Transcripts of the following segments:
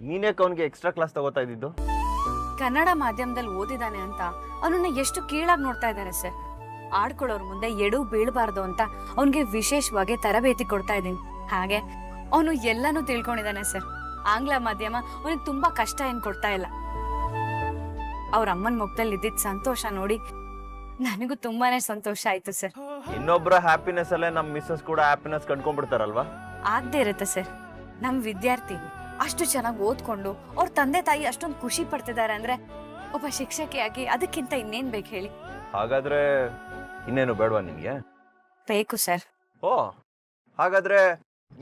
ನೀನ್ಯಾಕೆ ಅವನಿಗೆ extra class ತಗೋತಾ ಇದ್ದಿದ್ದು? ಕನ್ನಡ ಮಾಧ್ಯಮದಲ್ಲಿ ಓದಿದಾನೆ ಅಂತ ಅವನನ್ನ ಎಷ್ಟು ಕೀಳಾಗಿ ನೋಡ್ತಾ ಇದ್ದಾರೆ ಸರ್. ಆಡ್ಕೊಳ್ಳೋರ್ ಮುಂದೆ ಎಡು ಬೀಳಬಾರ್ದು ಅಂತ ಅವನಿಗೆ ವಿಶೇಷವಾಗಿ ತರಬೇತಿ ಕೊಡ್ತಾ ಇದ್ದೀನಿ. ಹಾಗೆ ಅವನು ಎಲ್ಲಾನು ತಿಳ್ಕೊಂಡಿದ್ದಾನೆ ಸರ್. ಆಂಗ್ಲ ಮಾಧ್ಯಮ ಅವನಿಗೆ ತುಂಬಾ ಕಷ್ಟ ಏನ್ ಕೊಡ್ತಾ ಇಲ್ಲ. ಅವ್ರ ಅಮ್ಮನ ಮುಖದಲ್ಲಿ ಇದ್ದಿದ್ ಸಂತೋಷ ನೋಡಿ ನನಗೂ ತುಂಬಾನೇ ಸಂತೋಷ ಆಯ್ತು ಸರ್. ಇನ್ನೊಬ್ಬರ ಹ್ಯಾಪಿನೆಸ್ ಅಲ್ಲೇ ನಮ್ ಮಿಸ್ಸಸ್ ಕೂಡ ಹ್ಯಾಪಿನೆಸ್ ಕಂಡ್ಕೊಂಡ್ಬಿಡ್ತಾರಲ್ವಾ? ಆಗದೆ ಇರುತ್ತೆ ಸರ್. ನಮ್ ವಿದ್ಯಾರ್ಥಿ ಅಷ್ಟು ಚೆನ್ನಾಗಿ ಓದ್ಕೊಂಡು ಅವ್ರ ತಂದೆ ತಾಯಿ ಅಷ್ಟೊಂದು ಖುಷಿ ಪಡ್ತಿದ್ದಾರೆ ಅಂದ್ರೆ ಒಬ್ಬ ಶಿಕ್ಷಕಿಯಾಗಿ ಅದಕ್ಕಿಂತ ಇನ್ನೇನ್ ಬೇಕು ಹೇಳಿ? ಹಾಗಾದ್ರೆ ಇನ್ನೇನು ಬೇಡವಾ ನಿನ್ಗೆ? ಬೇಕು ಸರ್. ಓ, ಹಾಗಾದ್ರೆ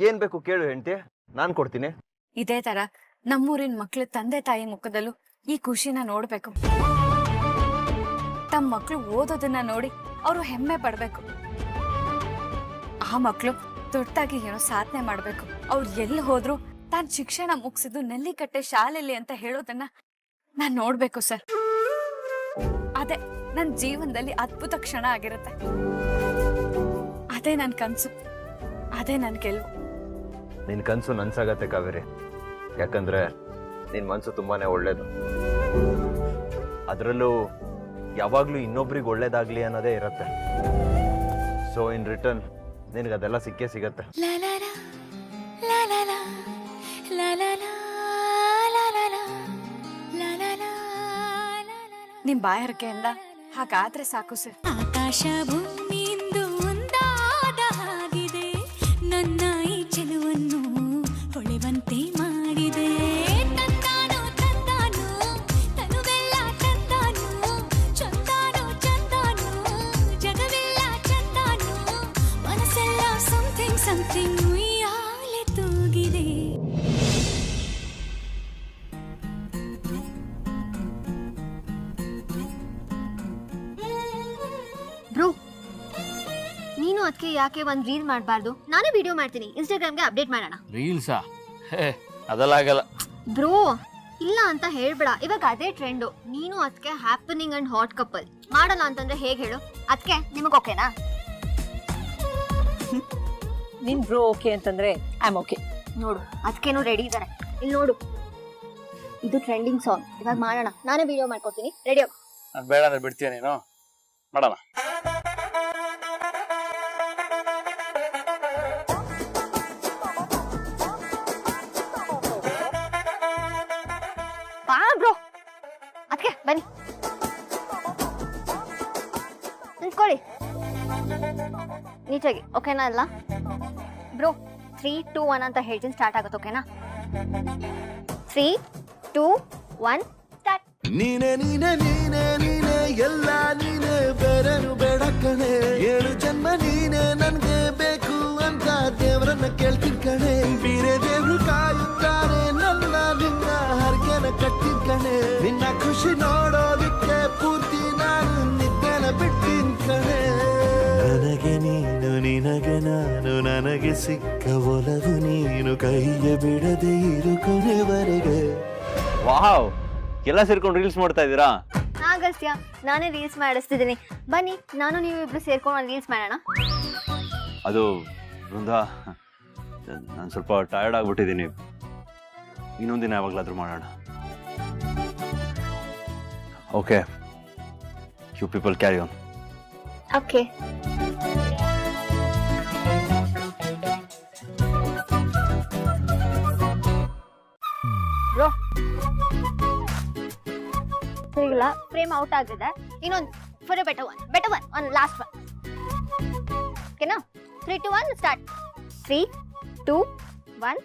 ಏನ್ ಬೇಕು ಕೇಳು ಹೆಂಡತಿ, ನಾನ್ ಕೊಡ್ತೀನಿ. ಇದೇ ತರ ನಮ್ಮೂರಿನ ಮಕ್ಳು ತಂದೆ ತಾಯಿ ಮುಖದಲ್ಲೂ ಈ ಖುಷಿನ ನೋಡ್ಬೇಕು. ತಮ್ಮ ಮಕ್ಳು ಓದೋದನ್ನ ನೋಡಿ ಅವರು ಹೆಮ್ಮೆ ಪಡ್ಬೇಕು. ಆ ಮಕ್ಳು ದೊಡ್ಡದಾಗಿ ಏನೋ ಸಾಧನೆ ಮಾಡ್ಬೇಕು. ಅವ್ರು ಎಲ್ಲಿ ಹೋದ್ರು ತಾನ್ ಶಿಕ್ಷಣ ಮುಗಿಸಿದ್ದು ನೆಲ್ಲಿಕಟ್ಟೆ ಶಾಲೆಯಲ್ಲಿ ಅಂತ ಹೇಳೋದನ್ನ ನಾನ್ ನೋಡ್ಬೇಕು ಸರ್. ಅದೇ ನನ್ ಜೀವನದಲ್ಲಿ ಅದ್ಭುತ ಕ್ಷಣ ಆಗಿರುತ್ತೆ. ಅದೇ ನನ್ ಕನ್ಸು, ಅದೇ ನನ್ ಗೆಲುವು. ನಿನ್ ಕನ್ಸು ನನ್ಸಾಗತ್ತೆ ಕಾವೇರಿ. ಯಾಕಂದ್ರೆ ನಿನ್ ಮನ್ಸು ತುಂಬಾನೇ ಒಳ್ಳೇದು. ಅದರಲ್ಲೂ ಯಾವಾಗ್ಲೂ ಇನ್ನೊಬ್ರಿಗೆ ಒಳ್ಳೇದಾಗ್ಲಿ ಅನ್ನೋದೇ ಇರತ್ತೆ. ಸೊ ಇನ್ ರಿಟರ್ನ್ ನಿನಗದೆಲ್ಲ ಸಿಕ್ಕೇ ಸಿಗತ್ತೆ. ನಿಮ್ ಬಾಯಾರಿಕೆಯಿಂದ ಹಾಗಾದ್ರೆ ಸಾಕು ಸರ್. ಆಕಾಶ ಭೂಮಿಯಿಂದ ಒಂದಾದ ಹಾಗಿದೆ, ನನ್ನ ಈ ಚೆಲುವನ್ನು ಹೊಳೆವಂತೆ ಮಾಡಿದೆ. ತಂದಾನು ತಂದಾನು ತನುವೆಲ್ಲ ತಂದಾನು, ಚಂದಾನು ಚಂದಾನು ಜಗವೆಲ್ಲ ಚಂದಾನು, ಮನಸ್ಸೆಲ್ಲ ಸಮಥಿಂಗ್ ಸಮಥಿಂಗ್ ಉಯ್ಯಾಲೆ ತೂಗಿದೆ. ಬ್ರೋ, ನೀನು ಅದಕ್ಕೆ ಯಾಕೆ ಒಂದು ರೀಲ್ ಮಾಡಬಾರ್ದು? ನಾನೇ ವಿಡಿಯೋ ಮಾಡ್ತೀನಿ, ಇನ್ಸ್ಟಾಗ್ರಾಮ್ಗೆ ಅಪ್ಡೇಟ್ ಮಾಡೋಣ. ರೀಲ್ಸಾ? ಅದೆಲ್ಲ ಆಗಲ್ಲ ಬ್ರೋ. ಇಲ್ಲ ಅಂತ ಹೇಳ್ಬೇಡ, ಇವಾಗ ಅದೇ ಟ್ರೆಂಡು. ನೀನು ಅದಕ್ಕೆ ಹ್ಯಾಪನಿಂಗ್ ಅಂಡ್ ಹಾಟ್ ಕಪಲ್ ಮಾಡಲ್ಲ ಅಂತಂದ್ರೆ ಹೇಗೆ ಹೇಳು? ಅದಕ್ಕೆ ನಿಮಗೆ ಓಕೆನಾ? ನಿನ್ ಬ್ರೋ ಓಕೆ ಅಂತಂದ್ರೆ ಐ ಆಮ್ ಓಕೆ. ನೋಡು, ಅದಕ್ಕೇನು ರೆಡಿ ಇದ್ದಾರೆ. ಇಲ್ಲಿ ನೋಡು, ಇದು ಟ್ರೆಂಡಿಂಗ್ ಸಾಂಗ್. ಇವಾಗ ಮಾಡೋಣ, ನಾನೇ ವಿಡಿಯೋ ಮಾಡ್ಕೊಡ್ತೀನಿ. ರೆಡಿ ಆಗು. ನಾನು ಬೇಡ ಅಂದ್ರೆ ಬಿಡ್ತೀಯ ನೀನು? ಮಾಡೋಣ. ಬಾ ಬ್ರೋ, ಅದಕ್ಕೆ ಬನ್ನಿ ನಿಂತ್ಕೊಳ್ಳಿ ನೀಟಾಗಿ. ಓಕೆನಾ ಅಲ್ಲ ಬ್ರೋ? 3, 2, 1 ಅಂತ ಹೇಳ್ತೀನಿ, ಸ್ಟಾರ್ಟ್ ಆಗುತ್ತೆ. ಓಕೆನಾ? 3, 2, 1 ಸ್ಟಾರ್ಟ್. ನೀನೆ ನೀನೆ ನೀನೆ ನೀನೆ ಎಲ್ಲ ನೀನೆ, ಬೇರೆನು ಬೇಡ ಕಣೆ. 7 ಜನ್ಮ ನೀನೆ ನನ್ಗೆ ಬೇಕು ಅಂತ ದೇವರನ್ನ ಕೇಳ್ತೀನಿ ಕಣೆ. ಬೇರೆ ದೇವ್ರು ಕಾಯುತ್ತಾರೆ ನನ್ನ ನಿನ್ನ ಹರ್ಗೆನ ಕಟ್ಟಿನ ಕಣೆ. ನಿನ್ನ ಖುಷಿ ನೋಡೋದಿಕ್ಕೆ ಪೂರ್ತಿ ನಾನು ನಿದ್ದೆನ ಬಿಟ್ಟಿನ ಕಣೆ. ನನಗೆ ನೀನು ನಿನಗೆ ನಾನು, ನನಗೆ ಸಿಕ್ಕ ಒಲವು ನೀನು, ಕೈಯ ಬಿಡದೆ ಇರು ಕೊನೆವರೆಗೆ. ವಾವ್, ಎಲ್ಲ ಸೇರ್ಕೊಂಡು ರೀಲ್ಸ್ ಮಾಡ್ತಾ ಇದ್ದೀರಾ? ಆಗಸ್ತ್ಯ, ನಾನೇ ರೀಲ್ಸ್ ಮಾಡಿಸ್ತಿದ್ದೀನಿ. ಬನ್ನಿ, ನಾನು ನೀವು ಇಬ್ರು ಸೇರ್ಕೊಂಡು ರೀಲ್ಸ್ ಮಾಡೋಣ. ಅದು ಬೃಂದಾ, ನಾನು ಸ್ವಲ್ಪ ಟಯರ್ಡ್ ಆಗ್ಬಿಟ್ಟಿದ್ದೀನಿ. ಇನ್ನೊಂದಿನ ಯಾವಾಗಲಾದ್ರೂ ಮಾಡೋಣ. Okay, you people carry on. Okay. Bro, ಸರಿಗಿಲ್ಲ, ಫ್ರೇಮ್ ಔಟ್ ಆಗಿದೆ. ಇನ್ನೊಂದು for a better one last one. ಓಕೆನಾ? 3, 2, 1 ಸ್ಟಾರ್ಟ್. 3, 2, 1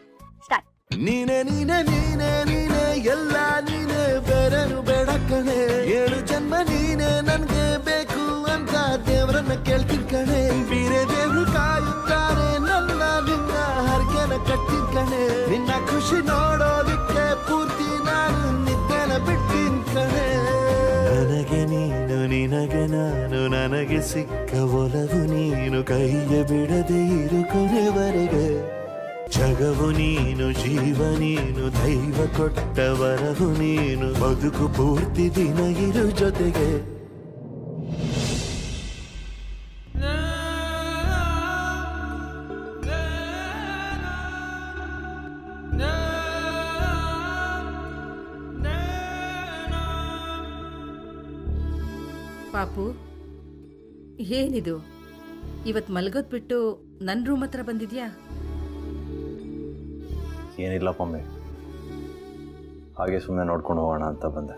ಸ್ಟಾರ್ಟ್. ನೀನೆ ನೀನೆ ನೀನೆ ನೀನೆ ಎಲ್ಲ ನೀನೆ, ಬೇರೆನು ಬೇಡ ಕಣೆ. 7 ಜನ್ಮ ನೀನೆ ನನ್ಗೆ ಬೇಕು ಅಂತ ದೇವರನ್ನ ಕೇಳ್ತೀನಿ ಕಣೆ. ಬೇರೆ ದೇವ್ರು ಕಾಯುತ್ತಾರೆ ನನ್ನ ನಿನ್ನ ಹರ್ಗೆನ ಕಟ್ಟಿನ ಕಣೆ. ನಿನ್ನ ಖುಷಿ ನೋಡೋದಿಕ್ಕೆ ಪೂರ್ತಿ ನಾನು ನಿದ್ದೆನ ಬಿಟ್ಟಿನ ಕಣೆ. ನನಗೆ ನೀನು ನಿನಗೆ ನಾನು, ನನಗೆ ಸಿಕ್ಕ ಒಲವು ನೀನು, ಕೈಯ ಬಿಡದೆ ಇರು ಕೊನೆವರೆಗೆ. ಜಗವು ನೀನು, ಜೀವ ನೀನು, ದೈವ ಕೊಟ್ಟ ವರವು ನೀನು, ಬದುಕು ಪೂರ್ತಿ ದಿನ ಇರು ಜೊತೆಗೆ. ಪಾಪು ಏನಿದು ಇವತ್ತು ಮಲ್ಗೋದ್ ಬಿಟ್ಟು ನನ್ನ ರೂಮ್ ಹತ್ರ ಬಂದಿದ್ಯಾ? ಏನಿಲ್ಲ ಪಮ್ಮಿ, ಹಾಗೆ ಸುಮ್ಮನೆ ನೋಡ್ಕೊಂಡು ಹೋಗೋಣ ಅಂತ ಬಂದೆ.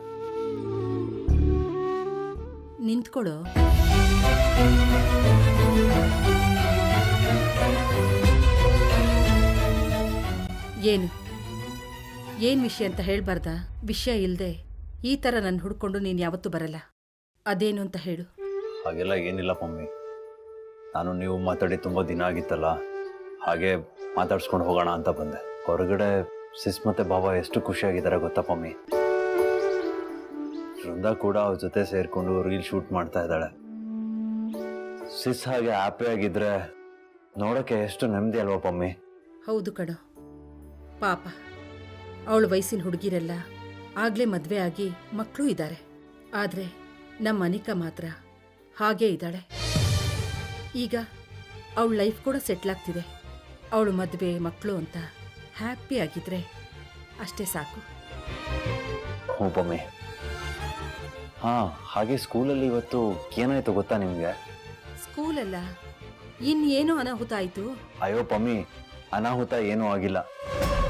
ನಿಂತ್ಕೊಡು. ಏನ್ ವಿಷಯ ಅಂತ ಹೇಳ್ಬಾರ್ದಾ? ವಿಷಯ ಇಲ್ಲದೆ ಈ ಥರ ನನ್ನ ಹುಡ್ಕೊಂಡು ನೀನು ಯಾವತ್ತೂ ಬರಲ್ಲ. ಅದೇನು ಅಂತ ಹೇಳು. ಹಾಗೆಲ್ಲ ಏನಿಲ್ಲ ಪಮ್ಮಿ, ನಾನು ನೀವು ಮಾತಾಡಿ ತುಂಬ ದಿನ ಆಗಿತ್ತಲ್ಲ, ಹಾಗೆ ಮಾತಾಡ್ಸ್ಕೊಂಡು ಹೋಗೋಣ ಅಂತ ಬಂದೆ. ಹೊರಗಡೆ ಸಿಸ್ ಮತ್ತೆ ಬಾಬಾ ಎಷ್ಟು ಖುಷಿಯಾಗಿದ್ದಾರೆ ಗೊತ್ತಾ ಪಮ್ಮಿ. ವೃಂದಾ ಕೂಡ ಅವ್ರ ಜೊತೆ ಸೇರ್ಕೊಂಡು ರೀಲ್ ಶೂಟ್ ಮಾಡ್ತಾ ಇದ್ದಾಳೆ. ಸಿಸ್ ಹಾಗೆ ಹ್ಯಾಪಿ ಆಗಿದ್ರೆ ನೋಡೋಕ್ಕೆ ಎಷ್ಟು ನೆಮ್ಮದಿ ಅಲ್ವಾ ಪಮ್ಮಿ. ಹೌದು ಕಣೋ, ಪಾಪ ಅವಳ ವಯಸ್ಸಿನ ಹುಡುಗಿರೆಲ್ಲ ಆಗಲೇ ಮದುವೆ ಆಗಿ ಮಕ್ಕಳು ಇದ್ದಾರೆ. ಆದರೆ ನಮ್ಮ ಅನಿಕಾ ಮಾತ್ರ ಹಾಗೇ ಇದ್ದಾಳೆ. ಈಗ ಅವಳ ಲೈಫ್ ಕೂಡ ಸೆಟ್ಲ್ ಆಗ್ತಿದೆ. ಅವಳು ಮದುವೆ ಮಕ್ಕಳು ಅಂತ ಹ್ಯಾಪಿ ಆಗಿದ್ರೆ ಅಷ್ಟೇ ಸಾಕು. ಹ್ಞೂ ಪಮ್ಮಿ. ಹಾಂ, ಹಾಗೆ ಸ್ಕೂಲಲ್ಲಿ ಇವತ್ತು ಏನಾಯ್ತು ಗೊತ್ತಾ ನಿಮಗೆ? ಸ್ಕೂಲಲ್ಲ, ಇನ್ನೇನೋ ಅನಾಹುತ ಆಯಿತು. ಅಯ್ಯೋ ಪಮ್ಮಿ, ಅನಾಹುತ ಏನೂ ಆಗಿಲ್ಲ.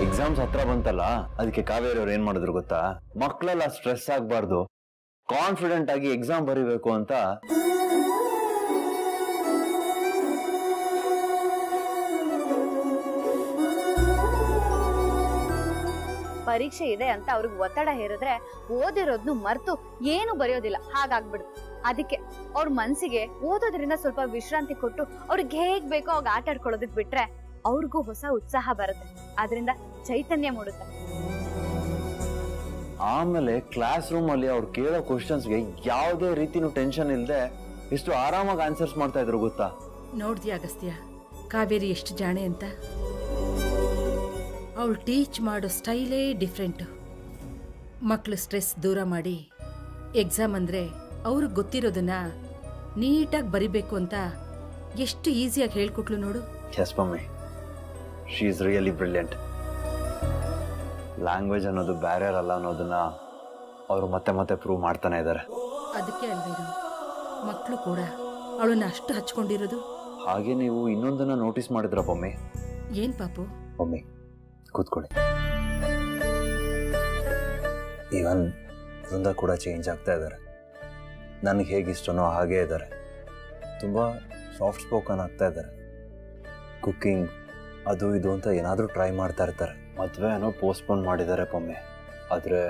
ಎಕ್ಸಾಮ್ಸ್ ಹತ್ರ ಬಂತಲ್ಲ, ಅದಕ್ಕೆ ಕಾವೇರಿ ಅವ್ರು ಏನ್ ಮಾಡಿದ್ರು ಗೊತ್ತಾ? ಮಕ್ಕಳೆಲ್ಲ ಸ್ಟ್ರೆಸ್ ಆಗಬಾರ್ದು, ಕಾನ್ಫಿಡೆಂಟ್ ಆಗಿ ಎಕ್ಸಾಮ್ ಬರೀಬೇಕು ಅಂತ ಪರೀಕ್ಷೆ ಇದೆ ಅಂತ ಅವ್ರಿಗೆ ಒತ್ತಡ ಹೇರಿದ್ರೆ ಓದಿರೋದ್ನು ಮರ್ತು ಏನು ಬರೆಯೋದಿಲ್ಲ, ಹಾಗಾಗ್ಬಿಡುತ್ತೆ. ಅದಕ್ಕೆ ಅವ್ರ ಮನ್ಸಿಗೆ ಓದೋದ್ರಿಂದ ಸ್ವಲ್ಪ ವಿಶ್ರಾಂತಿ ಕೊಟ್ಟು ಅವ್ರಿಗೆ ಹೇಗ್ ಬೇಕೋ ಅವಾಗ ಆಟ ಆಡ್ಕೊಳ್ಳೋದಕ್ ಬಿಟ್ರೆ ಅವ್ರಿಗೂ ಹೊಸ ಉತ್ಸಾಹ ಬರುತ್ತೆ, ಅದರಿಂದ ಚೈತನ್ಯ ಮೂಡುತ್ತೆ. ಆಮೇಲೆ ಕ್ಲಾಸ್ ರೂಮ್ ಅಲ್ಲಿ ಅವ್ರು ಕೇಳೋ ಕ್ವಶನ್ಸ್ಗೆ ಯಾವುದೇ ರೀತಿನೂ ಟೆನ್ಷನ್ ಇಲ್ಲದೆ ಎಷ್ಟು ಆರಾಮಾಗಿ ಆನ್ಸರ್ಸ್ ಮಾಡ್ತಾ ಇದ್ರು ಗೊತ್ತಾ? ನೋಡ್ದ್ಯಾ ಅಗಸ್ತ್ಯ, ಕಾವೇರಿ ಎಷ್ಟು ಜಾಣೆ ಅಂತ. ಅವಳು ಟೀಚ್ ಮಾಡೋ ಸ್ಟೈಲೇ ಡಿಫ್ರೆಂಟು. ಮಕ್ಕಳು ಸ್ಟ್ರೆಸ್ ದೂರ ಮಾಡಿ ಎಕ್ಸಾಮ್ ಅಂದರೆ ಅವ್ರಿಗೆ ಗೊತ್ತಿರೋದನ್ನ ನೀಟಾಗಿ ಬರಿಬೇಕು ಅಂತ ಎಷ್ಟು ಈಸಿಯಾಗಿ ಹೇಳ್ಕೊಟ್ಲು ನೋಡು. S mummy, she is really brilliant. Language ಅನ್ನೋದು ಬ್ಯಾರಿಯರ್ ಅಲ್ಲ ಅನ್ನೋದನ್ನ ಅವರು ಮತ್ತೆ ಮತ್ತೆ ಪ್ರೂವ್ ಮಾಡ್ತಾನೆ ಇದ್ದಾರೆ. ಅದಕ್ಕೆ ಅಲ್ವೇನು ಮಕ್ಕಳು ಕೂಡ ಅವಳನ್ನ ಅಷ್ಟು ಹಚ್ಕೊಂಡಿರೋದು. ಹಾಗೆ ನೀವು ಇನ್ನೊಂದನ್ನ ನೋಟಿಸ್ ಮಾಡಿದ್ರ ಮಮ್ಮಿ? ಏನ್ ಪಾಪು? ಮಮ್ಮಿ ಕೂತ್ಕೊಳ್ಳಿ. ಈವನ್ ವೃಂದಾ ಕೂಡ ಚೇಂಜ್ ಆಗ್ತಾ ಇದ್ದಾರೆ. ನನಗೆ ಹೇಗಿಷ್ಟನೋ ಹಾಗೇ ಇದ್ದಾರೆ. ತುಂಬ ಸಾಫ್ಟ್ ಸ್ಪೋಕನ್ ಆಗ್ತಾ ಇದ್ದಾರೆ. ಕುಕ್ಕಿಂಗ್ ಅದು ಇದು ಅಂತ ಏನಾದರೂ ಟ್ರೈ ಮಾಡ್ತಾ ಇರ್ತಾರೆ. ಮದುವೆ ಏನೋ ಪೋಸ್ಟ್ಪೋನ್ ಮಾಡಿದ್ದಾರೆ ಪಮ್ಮಿ, ಆದರೆ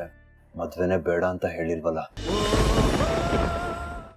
ಮದುವೆನೇ ಬೇಡ ಅಂತ ಹೇಳಿಲ್ವಲ್ಲ.